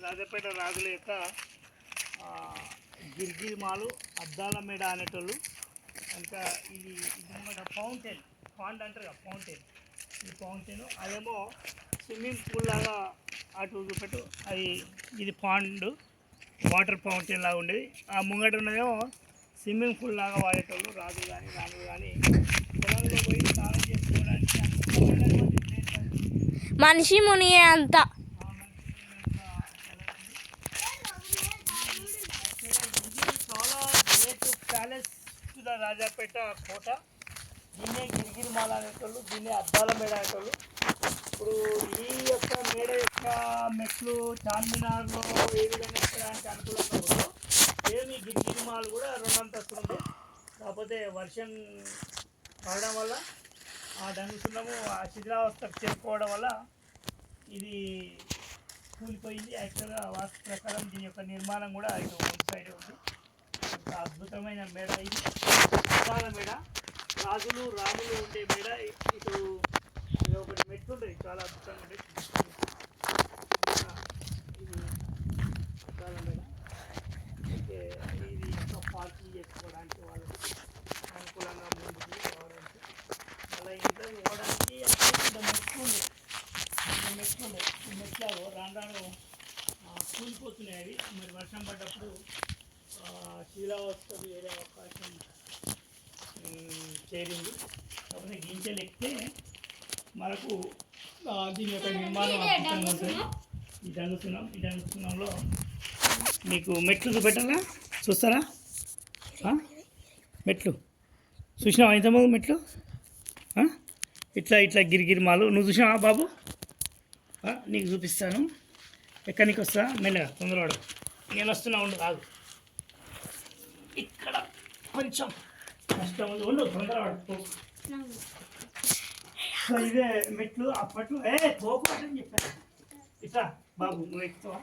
రాజపేట రాజుల యొక్క గిరిగిరిమాలు అద్దాల మేడ అనేటోళ్ళు. ఇంకా ఇది మన ఫౌంటైన్ పాండ్ అంటారు కదా, ఫౌంటైన్. ఈ ఫౌంటైన్ అదేమో స్విమ్మింగ్ పూల్ లాగా అటు చూపెట్టు, అది ఇది పాండ్ వాటర్ ఫౌంటైన్ లాగా ఉండేది. ఆ ముంగట ఉన్నదేమో స్విమ్మింగ్ పూల్ లాగా వాడేటోళ్ళు రాజులు కానీ రాణులు కానీ. పొలంలో పోయి స్నానం చేసుకోవడానికి మనిషి మునిగే అంత చాలా గ్రేట్ ప్యాలెస్ రాజాపేట కోట. దీన్నే గిరిగిరిమాల అనేటోళ్ళు, దీన్నే అద్దాల మేడ అనేటోళ్ళు. ఇప్పుడు ఈ యొక్క మేడ యొక్క మెట్లు చార్మినార్లో ఏ విధంగా ఎక్కడానికి అనుకూలంగా ఉందో ఏమి గిరిగిరిమాలు కూడా 2 అంతస్తులు ఉంది. కాకపోతే వర్షం పడడం వల్ల ఆ డంగుసున్నము ఆ శిథిలావస్థకు చేరుకోవడం వల్ల ఇది కూలిపోయింది. యాక్చువల్గా వాస్తు ప్రకారం దీని యొక్క నిర్మాణం కూడా ఇటు వన్ సైడ్ ఉంది. అద్భుతమైన మేడ ఇది, అద్దాల మేడ. రాజులు రాములు ఉండే మేడ. ఇటు ఒకటి మెట్లు ఉంటుంది, చాలా అద్భుతంగా ఉండేది. ఇది అద్దాల మేడ. అయితే ఇది పార్కింగ్ చేసుకోవడానికి వాళ్ళకి అనుకూలంగా ముందుకు రావడానికి, అలా ఇంట్లో పోవడానికి మెట్లు ఉంది. మెట్లు ఉండే ఈ మెట్లు రాను కూలిపోతున్నాయి. అవి మరి వర్షం పడ్డప్పుడు శిథిలావస్థ వేరే అవకాశం చేరింది. కాకపోతే గింజలు ఎక్కితే మనకు దీని యొక్క నిర్మాణం అద్భుతంగా ఉంటుంది. ఈ డంగుసున్నంలో మీకు మెట్లు చూపెట్టాలా, చూస్తారా? మెట్లు చూసినావా ఇంతకుముందు మెట్లు? ఇట్లా గిరిగిరిమాలు నువ్వు చూసినావా బాబు? నీకు చూపిస్తాను. ఎక్కడికి వస్తా మెల్లగా, తొందరవాడు. నేను వస్తున్నా, ఉండు కాదు. ఇక్కడ కొంచెం కష్టం ఉంది, ఉండు తొందరవాడు. సో ఇదే మెట్లు. అప్పట్లో పోకూడదని చెప్పాను. ఇట్లా బాబు నువ్వు ఎక్కుతావా?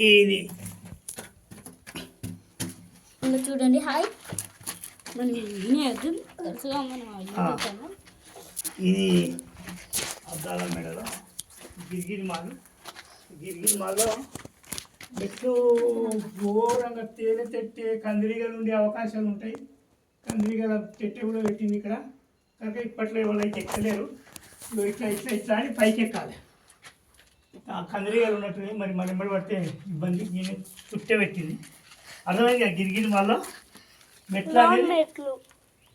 ఇది చూడండి. హాయ్, ఇది అద్దాల మేడలో గిరిగిరిమాలో మెట్లు ఘోరంగా తేనె తెట్టే కందిరీగలు ఉండే అవకాశాలు ఉంటాయి. కందిరీగల తెట్టె కూడా పెట్టింది ఇక్కడ. కనుక ఇప్పట్లో ఎవరైతే ఎక్కలేరు, ఇట్లా అని పైకి ఎక్కాలి. కందిరీగలు ఉన్నట్టు మరి మన ఎంబడి పడితే ఇబ్బంది. నేను చుట్టే పెట్టింది. అర్థమైంది కదా, గిరిగిరిమాలో మెట్లు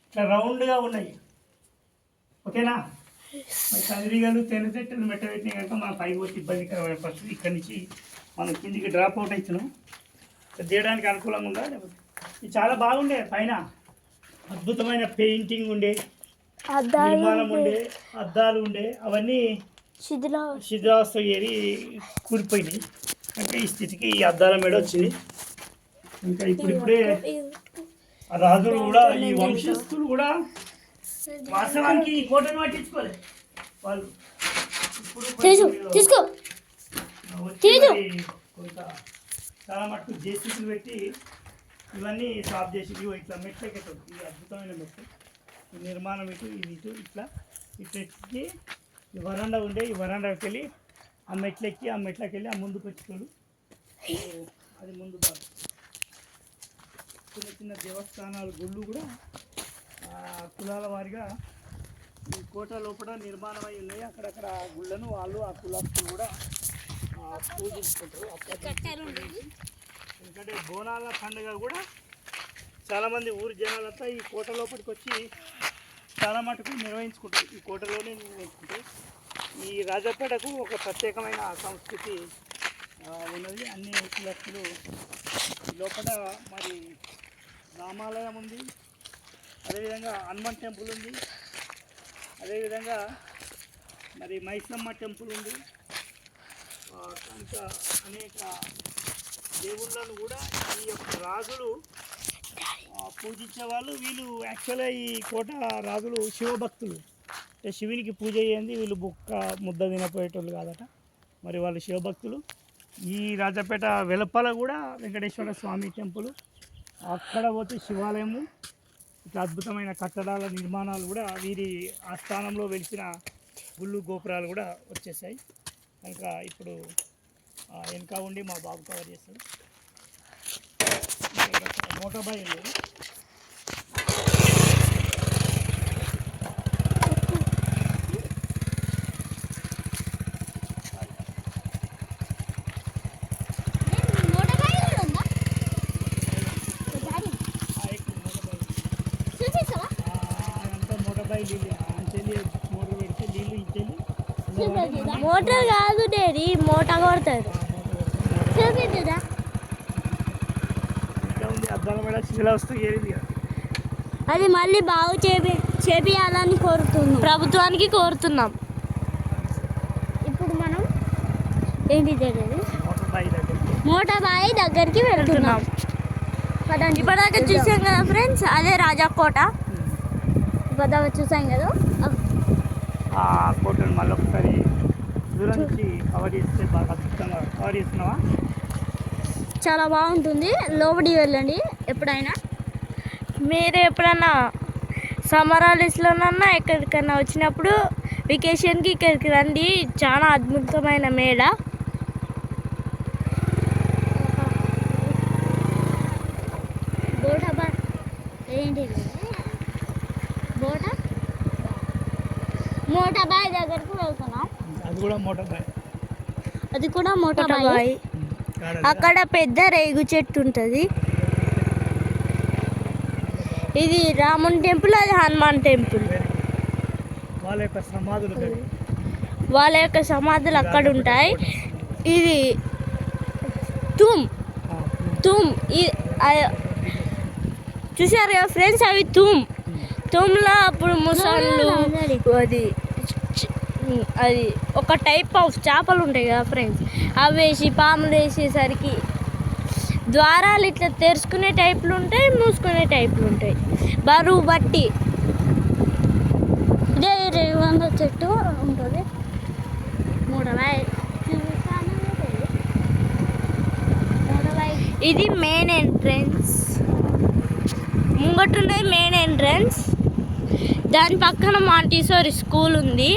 ఇట్లా రౌండ్గా ఉన్నాయి. ఓకేనా? మరి కందిరీగలు తేనె తెట్టెలు మెట్ట పెట్టినాయి కనుక మనం పైకి పోతే ఇబ్బందికరమైన పరిస్థితి. ఇక్కడి నుంచి మనం కిందికి డ్రాప్ అవుట్ అవుతున్నాం. చేయడానికి అనుకూలంగా ఉందా? లేకపోతే ఇది చాలా బాగుండే. పైన అద్భుతమైన పెయింటింగ్ ఉండే, నిర్మాణం ఉండే, అద్దాలు ఉండే, అవన్నీ శిథిలావస్థ ఏరి కూలిపోయినాయి. అంటే ఈ స్థితికి ఈ అద్దాల మేడ వచ్చింది. ఇంకా ఇప్పుడిప్పుడే రాజులు కూడా, ఈ వంశస్థులు కూడా వాస్తవానికి ఈ కోటను పట్టించుకోలేదు వాళ్ళు. ఇప్పుడు కొంత చాలా మటుకు జేసీబీలు పెట్టి ఇవన్నీ సాఫ్ చేసి ఇట్లా మెట్లు ఎక్కేటోళ్ళు. ఇది అద్భుతమైన మెట్లు. ఈ నిర్మాణం ఇటు ఇట్లా ఎక్కి ఈ వరండా ఉండే, ఈ వరండాకి వెళ్ళి ఆ మెట్లెక్కి ఆ మెట్లకి వెళ్ళి ఆ ముందుకు వచ్చేటోళ్ళు. అది ముందు భాగం. చిన్న చిన్న దేవస్థానాలు, గుళ్ళు కూడా కులాల వారిగా ఈ కోట లోపల నిర్మాణం అయి ఉన్నాయి. అక్కడక్కడ గుళ్ళను వాళ్ళు ఆ కులస్తులు కూడా పూజించుకుంటారు. ఎందుకంటే బోనాల పండుగ కూడా చాలామంది ఊరి జనాలంతా ఈ కోట లోపలికి వచ్చి చాలా మటుకు నిర్వహించుకుంటారు. ఈ కోటలోనే నిర్వహించుకుంటారు. ఈ రాజపేటకు ఒక ప్రత్యేకమైన సంస్కృతి ఉన్నది. అన్ని కులస్తులు లోపల మరి రామాలయం ఉంది, అదేవిధంగా హనుమాన్ టెంపుల్ ఉంది, అదేవిధంగా మరి మైసమ్మ టెంపుల్ ఉంది. ఇంకా అనేక దేవుళ్ళను కూడా ఈ యొక్క రాజులు పూజించే వాళ్ళు. వీళ్ళు యాక్చువల్గా ఈ కోట రాజులు శివభక్తులు. అంటే శివునికి పూజ అయ్యింది, వీళ్ళు బుక్క ముద్ద తినపోయేటోళ్ళు కాదట. మరి వాళ్ళు శివభక్తులు. ఈ రాజపేట వెలపల కూడా వెంకటేశ్వర స్వామి టెంపుల్, అక్కడ పోతే శివాలయము. ఇట్లా అద్భుతమైన కట్టడాల నిర్మాణాలు కూడా వీరి ఆస్థానంలో వెలిసిన గుళ్ళు గోపురాలు కూడా వచ్చేసాయి. కనుక ఇప్పుడు వెనక ఉండి మా బాబు కవర్ చేస్తాడు. మోటార్ బాయ్ లేదు. మోటార్ కాదు డాడీ, మోటార్ కొడతారు. చూపించదా? అది మళ్ళీ బాగు చేపియాలని కోరుతున్నాం, ప్రభుత్వానికి కోరుతున్నాం. ఇప్పుడు మనం ఏంటి తెలియదు, మోటార్ బాయ్ దగ్గరికి వెళ్తున్నాం. ఇప్పటిదాకా చూసాం కదా ఫ్రెండ్స్, అదే రాజాకోట. ఇప్పటిదాకా చూసాం కదా ఆ కోటను మళ్ళీ ఒకసారి దూరం నుంచి కవర్ చేస్తే బాగా అద్భుతంగా కవర్ చేస్తున్నావా? చాలా బాగుంటుంది. లోపలికి వెళ్ళండి. ఎప్పుడైనా మీరు ఎప్పుడన్నా సమ్మర్ హాలిడేస్లోనన్నా ఎక్కడికన్నా వచ్చినప్పుడు వెకేషన్కి ఇక్కడికి రండి. చాలా అద్భుతమైన మేడ. బోటా ఏంటి మోటార్ బాయ్ దగ్గరికి వెళ్తున్నాం. అది కూడా మోటార్ బాయ్. అది కూడా మోటార్ బాయ్. అక్కడ పెద్ద రేగు చెట్టు ఉంటుంది. ఇది రాముని టెంపుల్, అది హనుమాన్ టెంపుల్. వాళ్ళ యొక్క సమాధులు అక్కడ ఉంటాయి. ఇది తుమ్ చూసారు కదా ఫ్రెండ్స్, అవి తుమ్లో అప్పుడు ముసళ్ళు అది ఒక టైప్ ఆఫ్ చేపలు ఉంటాయి కదా ఫ్రెండ్స్, అవి వేసి పాములు వేసేసరికి ద్వారాలు ఇట్లా తెరుచుకునే టైపులు ఉంటాయి, మూసుకునే టైపులు ఉంటాయి, బరువు బట్టి. ఇదే రేవంద చెట్టు ఉంటుంది. ఇది మెయిన్ ఎంట్రన్స్. ముంగటుండేది మెయిన్ ఎంట్రన్స్. దాని పక్కన మాంటిసోరీ స్కూల్ ఉంది.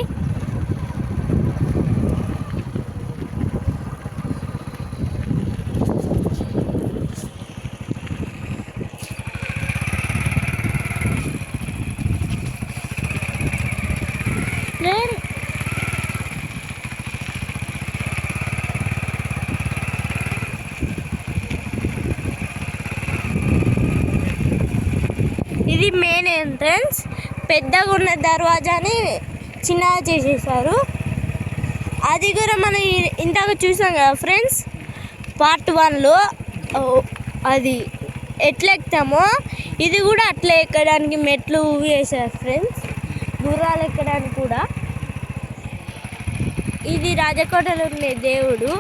ఇది మెయిన్ ఎంట్రన్స్. పెద్దగా ఉన్న దర్వాజాని చిన్నగా చేసేసారు. అది కూడా మనం ఇంతగా చూసాం కదా ఫ్రెండ్స్, పార్ట్ 1లో. అది ఎట్లా ఎక్కుతామో ఇది కూడా అట్లా ఎక్కడానికి మెట్లు వేసారు ఫ్రెండ్స్, గుర్రాలు ఎక్కడానికి కూడా. ఇది రాజకోటలో ఉండే దేవుడు.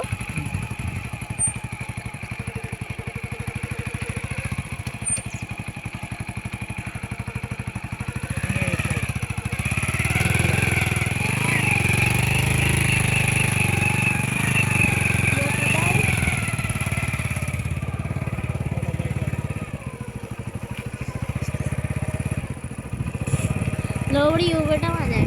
లోపలి ఇవ్వటం అదే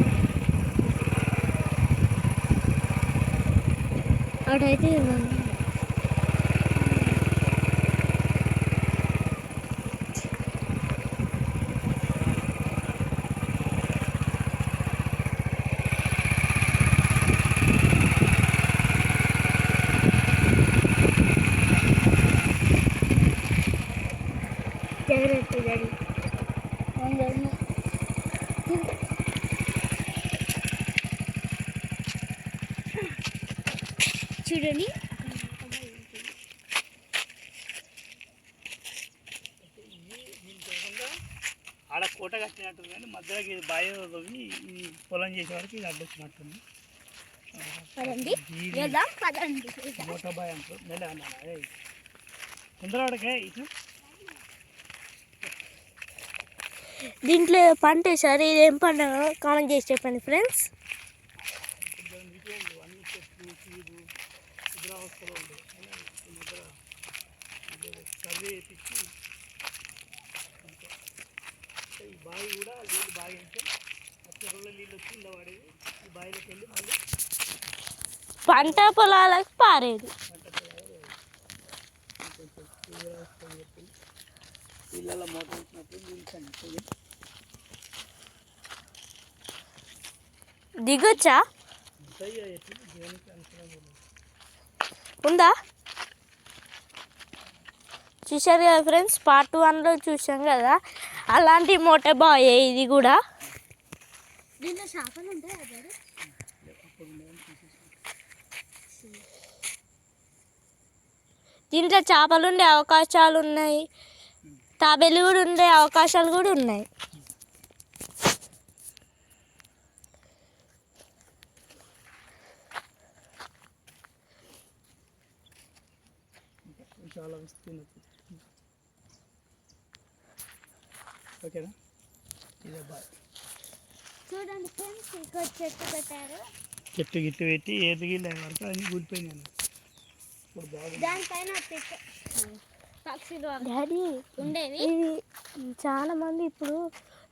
అటైతే ఇవ్వండి. జాగ్రత్త డాడీ. చూడండి, ఆడ కోట కట్టినట్టు కానీ మధ్యలోకి ఇది బావి తవ్వి ఈ పొలం చేసే వరకు ఇది అడ్డొచ్చినట్టుంది. మోటార్ బాయ్ అంటారు. నెల అన్నా తొందరవాడకే ఇటు. దీంట్లో పంట వేసారు. ఇదేం పంట కామెంట్ చేసి చెప్పండి ఫ్రెండ్స్. సర్వే చేయించి ఈ బావి కూడా నీళ్ళు బాగా ఉంటే 10 రోజుల నీళ్ళు వచ్చి ఇలా పడేది. ఈ బావిలోకి వెళ్ళి మళ్ళీ పంట పొలాలకు పారేది. ఇళ్ళల్లో మోటార్ వచ్చినప్పుడు నిలిచండి. దిగొచ్చా? దేవునికి అనుకూలంగా ఉందా? చూశారు కదా ఫ్రెండ్స్, పార్ట్ 1లో చూసాం కదా, అలాంటి మోటార్ బాయే ఇది కూడా. దీంట్లో చేపలు ఉంటాయి. దీంట్లో చేపలు ఉండే అవకాశాలు ఉన్నాయి, తాబేలు కూడా ఉండే అవకాశాలు కూడా ఉన్నాయి. చాలా విస్తీర్ణం. ఓకేనా? ఇదే బాయ్. చూడండి ఫ్రెండ్స్, ఇక్కడ చెట్టు పెట్టారు. చెట్టు గిట్టు పెట్టి ఎదిగిలే వరకు అన్నీ కూలిపోయినాయి. ఇప్పుడు బాగుంది. దానిపైన పక్షులు డాడీ ఉండేవి. చాలా మంది ఇప్పుడు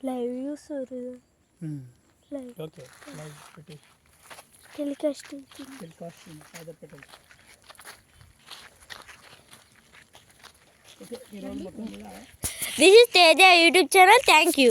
లైవ్ చూస్తారు. లైవ్ ఓకే, లైవ్ పెట్టి టెలికాస్టింగ్ ఆధార్ పెట్టండి. ఓకే, ఈరోజు మొత్తం this is Teja YouTube channel. Thank you.